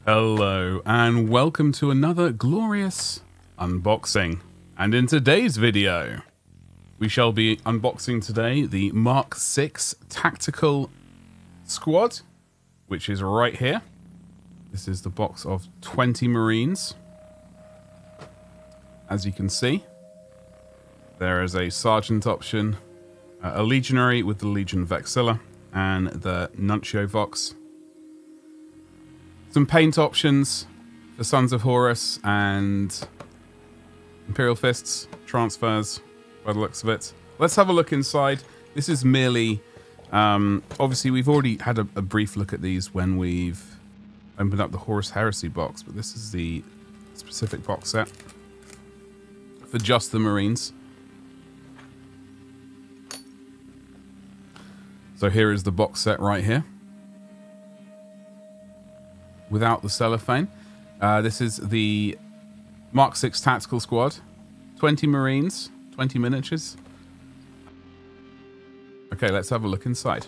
Hello and welcome to another glorious unboxing. And in today's video, we shall be unboxing today the Mark 6 Tactical Squad, which is right here. This is the box of 20 Marines. As you can see, there is a Sergeant option, a Legionary with the Legion Vexilla, and the Nuncio Vox. Some paint options for Sons of Horus and Imperial Fists, transfers by the looks of it. Let's have a look inside. This is merely, obviously we've already had a brief look at these when we've opened up the Horus Heresy box, but this is the specific box set for just the Marines. So here is the box set right here, without the cellophane. This is the Mark 6 Tactical Squad. 20 Marines, 20 miniatures. Okay, let's have a look inside.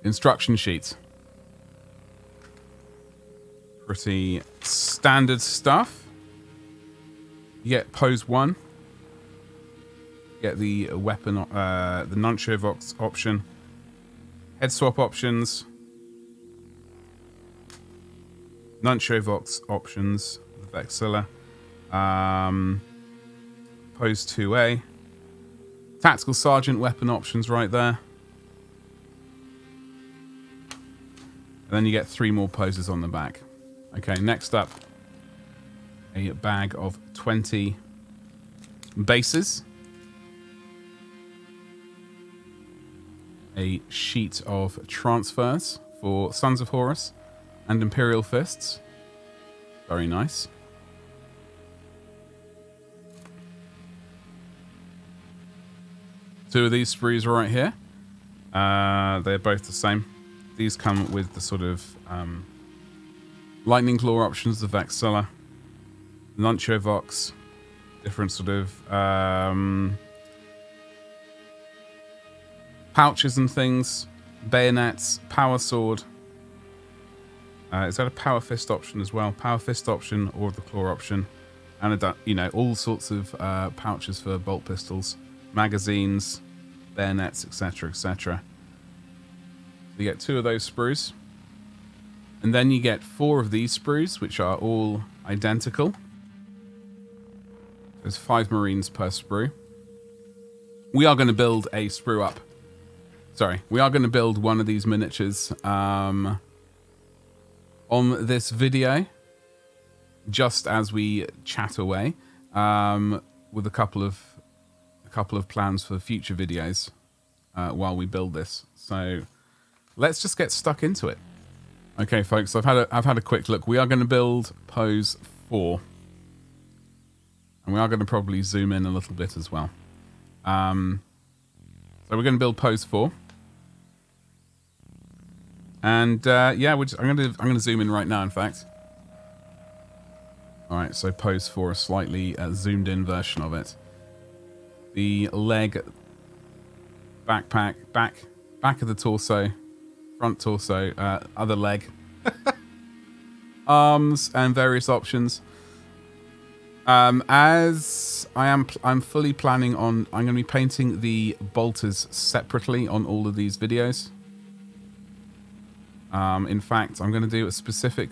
Instruction sheet. Pretty standard stuff. You get pose 1. Get the weapon, the Nuncio Vox option, head swap options, Nuncio Vox options, the Vexilla, pose 2A, Tactical Sergeant weapon options right there. And then you get 3 more poses on the back. Okay, next up, a bag of 20 bases. A sheet of transfers for Sons of Horus and Imperial Fists. Very nice. Two of these sprues right here. They're both the same. These come with the sort of Lightning Claw options, the Vexilla, Nuncio Vox, different sort of pouches and things, bayonets, power sword. Is that a power fist option as well? Power fist option or the claw option, and all sorts of pouches for bolt pistols, magazines, bayonets, etc., etc. So you get 2 of those sprues, and then you get 4 of these sprues, which are all identical. There's 5 Marines per sprue. We are going to build a sprue up. Sorry, we are going to build one of these miniatures on this video, just as we chat away, with a couple of plans for future videos while we build this. So let's just get stuck into it. Okay, folks, I've had a quick look. We are going to build pose 4, and we are going to probably zoom in a little bit as well. So we're going to build pose 4. And yeah, I'm gonna zoom in right now. In fact, all right. So pose 4, a slightly zoomed in version of it. The leg, backpack, back of the torso, front torso, other leg, arms, and various options. As I'm fully planning on, I'm going to be painting the bolters separately on all of these videos. In fact, I'm going to do a specific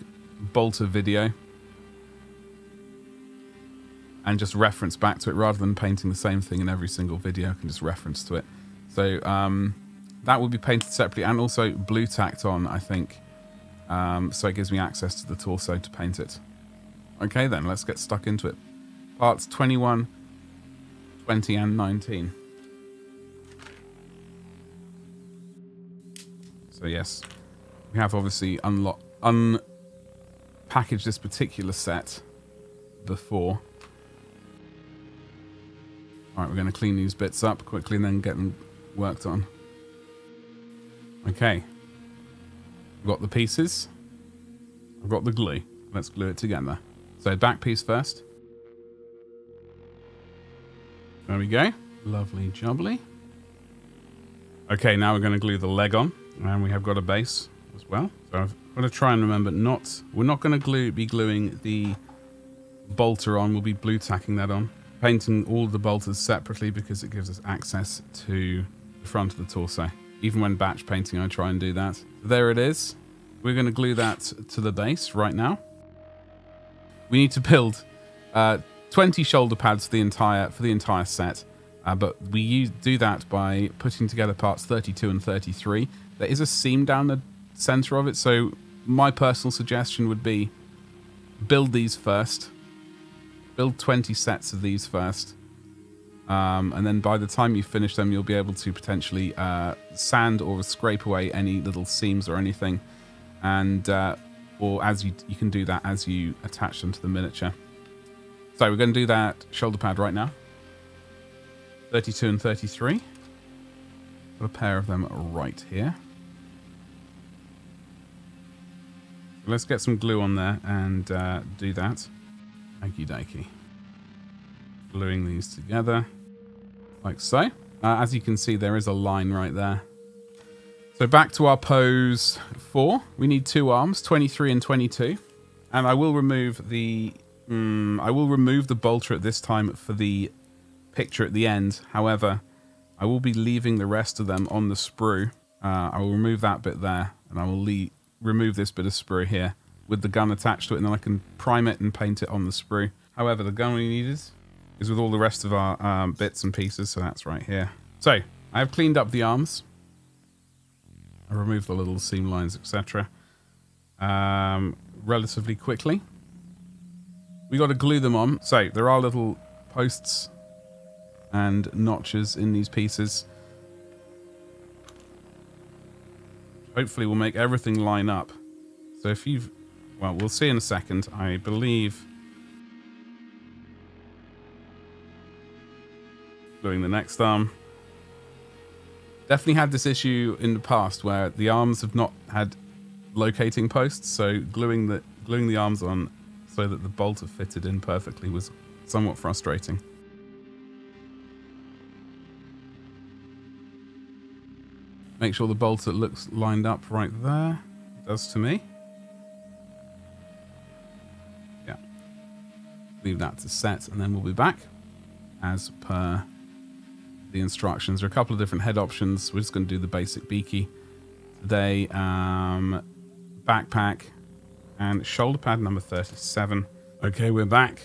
bolter video and just reference back to it rather than painting the same thing in every single video. I can just reference to it. So that will be painted separately and also blue tacked on, I think. So it gives me access to the torso to paint it. Okay then, let's get stuck into it. Parts 21, 20 and 19. So yes. We have obviously unpackaged this particular set before. Alright, we're going to clean these bits up quickly and then get them worked on. Okay. I've got the pieces. I've got the glue. Let's glue it together. So back piece first. There we go. Lovely jubbly. Okay, now we're going to glue the leg on, and we have got a base as well. So I've got to try and remember we're not going to be gluing the bolter on. We'll be blue tacking that on. Painting all the bolters separately because it gives us access to the front of the torso. Even when batch painting, I try and do that. There it is. We're going to glue that to the base right now. We need to build 20 shoulder pads for the entire set. But we do that by putting together parts 32 and 33. There is a seam down the center of it, so my personal suggestion would be build these first. Build 20 sets of these first. And then by the time you finish them, you'll be able to potentially sand or scrape away any little seams or anything. And or as you can do that as you attach them to the miniature. So we're going to do that shoulder pad right now. 32 and 33. Got a pair of them right here. Let's get some glue on there and do that. Okie dokie. Gluing these together like so. As you can see, there is a line right there. So back to our pose 4. We need 2 arms, 23 and 22. And I will remove the bolter at this time for the picture at the end. However, I will be leaving the rest of them on the sprue. I will remove that bit there, and I will remove this bit of sprue here with the gun attached to it, and then I can prime it and paint it on the sprue. However, the gun we needed is with all the rest of our bits and pieces, so that's right here. So I have cleaned up the arms. I removed the little seam lines, etc. Relatively quickly. We got to glue them on. So there are little posts and notches in these pieces. Hopefully we'll make everything line up. So if you've... Well, we'll see in a second. I believe... Gluing the next arm. Definitely had this issue in the past where the arms have not had locating posts, so gluing the arms on so that the bolter fitted in perfectly was somewhat frustrating. Make sure the bolter looks lined up right there. It does to me. Yeah. Leave that to set, and then we'll be back as per the instructions. There are a couple of different head options. We're just going to do the basic beaky today. Backpack and shoulder pad number 37. Okay, we're back.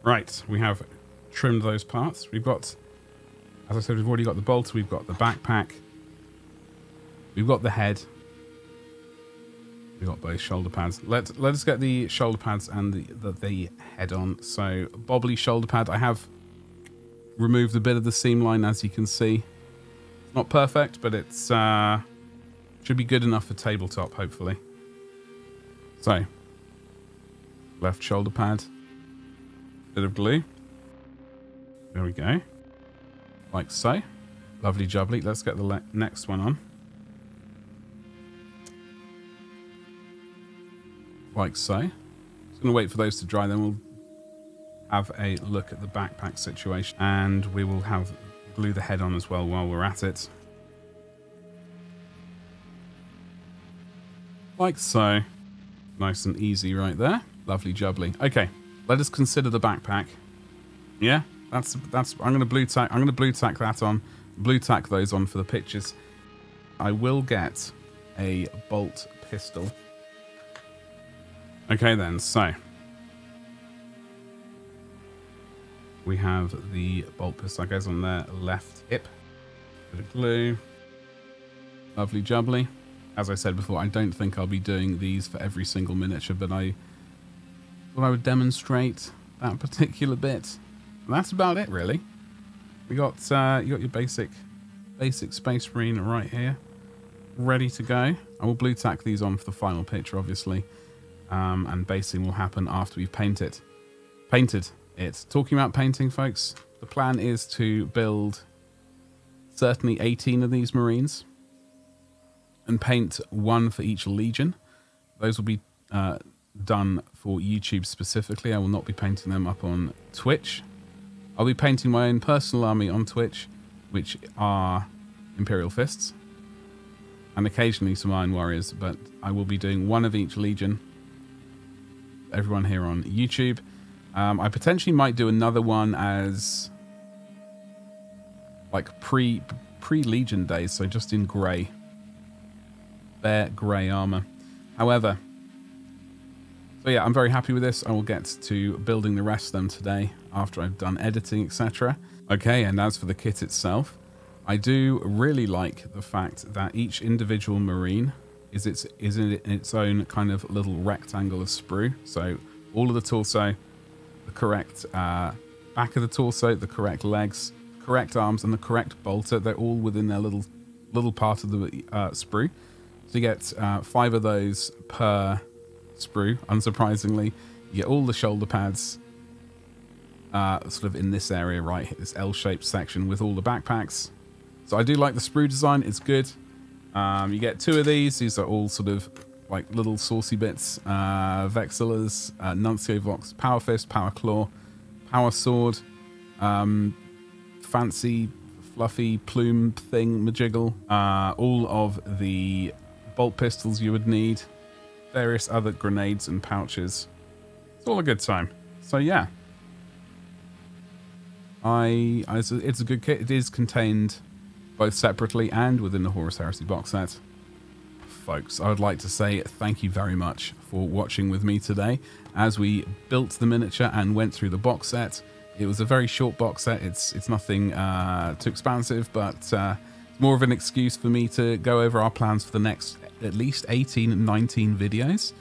Right, we have trimmed those parts. We've got, as I said, we've already got the bolter, we've got the backpack, we've got the head, we've got both shoulder pads. Let us get the shoulder pads and the head on. So, bobbly shoulder pad. I have removed a bit of the seam line, as you can see. It's not perfect, but it's should be good enough for tabletop, hopefully. So, left shoulder pad, bit of glue. There we go. Like so. Lovely jubbly. Let's get the next one on. Like so. Just going to wait for those to dry, then we'll have a look at the backpack situation, and we will have glue the head on as well while we're at it. Like so. Nice and easy right there. Lovely jubbly. Okay, let us consider the backpack. Yeah, that's I'm gonna blue tack that on. Blue tack those on for the pictures. I will get a bolt pistol. Okay then, so we have the bolt pistol that goes on their left hip. Bit of glue. Lovely jubbly. As I said before, I don't think I'll be doing these for every single miniature, but I thought I would demonstrate that particular bit. And that's about it, really. You got your basic Space Marine right here, ready to go. I will blue tack these on for the final picture, obviously, and basing will happen after we've painted it. Talking about painting, folks, the plan is to build certainly 18 of these Marines and paint one for each legion. Those will be done for YouTube specifically. I will not be painting them up on Twitch. I'll be painting my own personal army on Twitch, which are Imperial Fists. and occasionally some Iron Warriors, but I will be doing one of each Legion. Everyone here on YouTube. I potentially might do another one as like pre-Legion days, so just in grey. Bare grey armour. However, so yeah, I'm very happy with this. I will get to building the rest of them today after I've done editing, etc. Okay, and as for the kit itself, I do really like the fact that each individual marine is in its own kind of little rectangle of sprue. So all of the torso, the correct back of the torso, the correct legs, correct arms, and the correct bolter, they're all within their little part of the sprue. So you get 5 of those per sprue, unsurprisingly. You get all the shoulder pads sort of in this area, right? This L-shaped section with all the backpacks. So I do like the sprue design. It's good. You get 2 of these. These are all sort of like little saucy bits. Vexillers, Nuncio Vox, Power Fist, Power Claw, Power Sword, fancy fluffy plume thing, majiggle. All of the bolt pistols you would need. Various other grenades and pouches. It's all a good time. So yeah. It's a good kit. It is contained both separately and within the Horus Heresy box set. Folks, I would like to say thank you very much for watching with me today as we built the miniature and went through the box set. It was a very short box set. It's nothing too expansive, but more of an excuse for me to go over our plans for the next at least 18, 19 videos.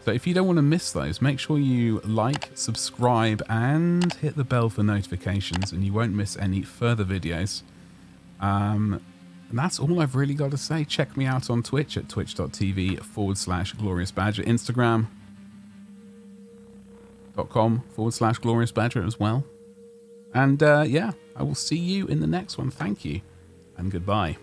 So if you don't want to miss those, make sure you like, subscribe, and hit the bell for notifications, and you won't miss any further videos. And that's all I've really got to say. Check me out on Twitch at twitch.tv/gloriousbadger, Instagram.com/gloriousbadger as well. And yeah, I will see you in the next one. Thank you, and goodbye.